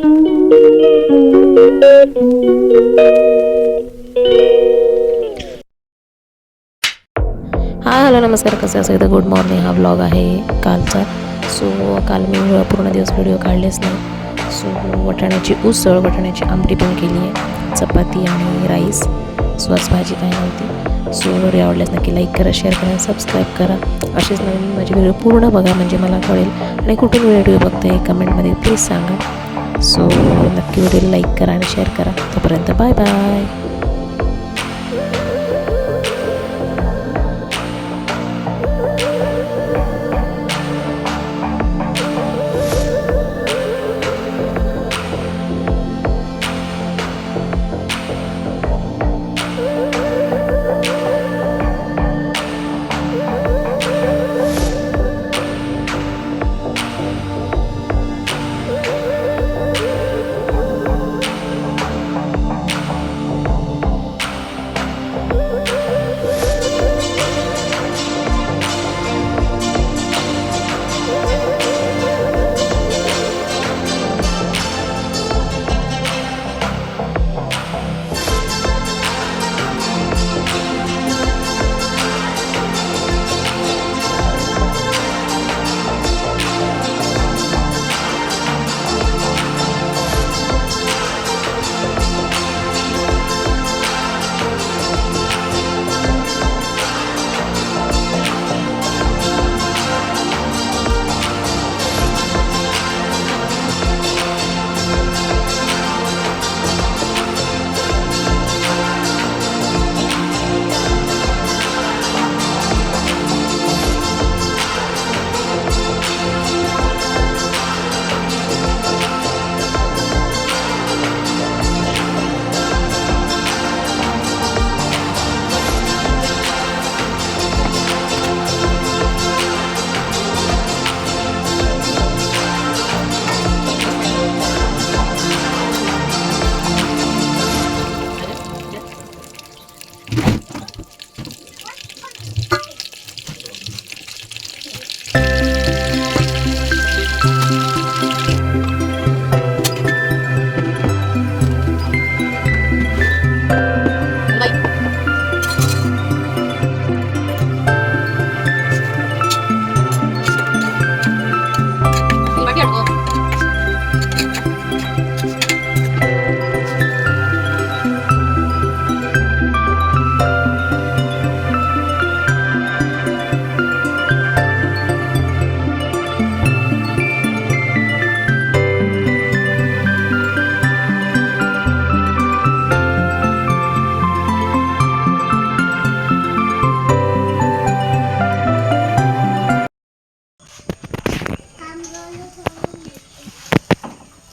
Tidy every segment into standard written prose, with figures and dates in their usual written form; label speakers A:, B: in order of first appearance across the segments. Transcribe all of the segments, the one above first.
A: Hello नमस्कार, कसं असेल गुड मॉर्निंग. हा व्लॉग आहे कालचा. सो काल मी पूर्ण दिवस व्हिडिओ काढलेच नाही. सो वाटाण्याची उसळ, वाटाण्याची आमटी पण केली आहे, चपाती आणि राईस. सो आज भाजी काही नव्हती. सो व्हिडिओ आवडल्यास नक्की लाईक करा, शेअर करा, सबस्क्राईब करा. असेच नवीन माझे व्हिडिओ पूर्ण बघा म्हणजे मला कळेल. आणि कुठून व्हिडिओ बघताय कमेंटमध्ये प्लीज सांगा. सो नक्की व्हिडिओ लाईक करा आणि शेअर करा. तोपर्यंत बाय बाय.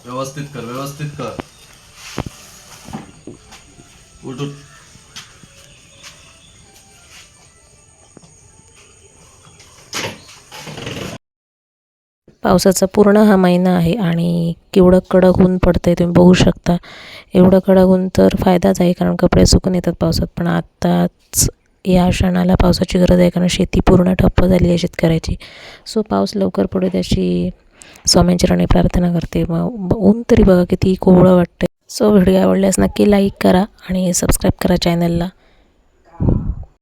B: व्यवस्थित कर, व्यवस्थित कर. उठ उठ.
A: पावसाचा पूर्ण हा महिना आहे आणि केवढं कडक ऊन पडतं आहे तुम्ही बघू शकता. एवढं कडक ऊन तर फायदाच आहे, कारण कपडे सुकून येतात पावसात. पण आत्ताच या क्षणाला पावसाची गरज आहे, कारण शेती पूर्ण ठप्प झाली आहे शेतकऱ्याची. सो पाऊस लवकर पडू त्याची स्वामींचरणी प्रार्थना करते. मग ऊन तरी बघा किती कोवळं वाटतं. सो व्हिडिओ आवडल्यास नक्की लाईक करा आणि सबस्क्राईब करा चॅनलला.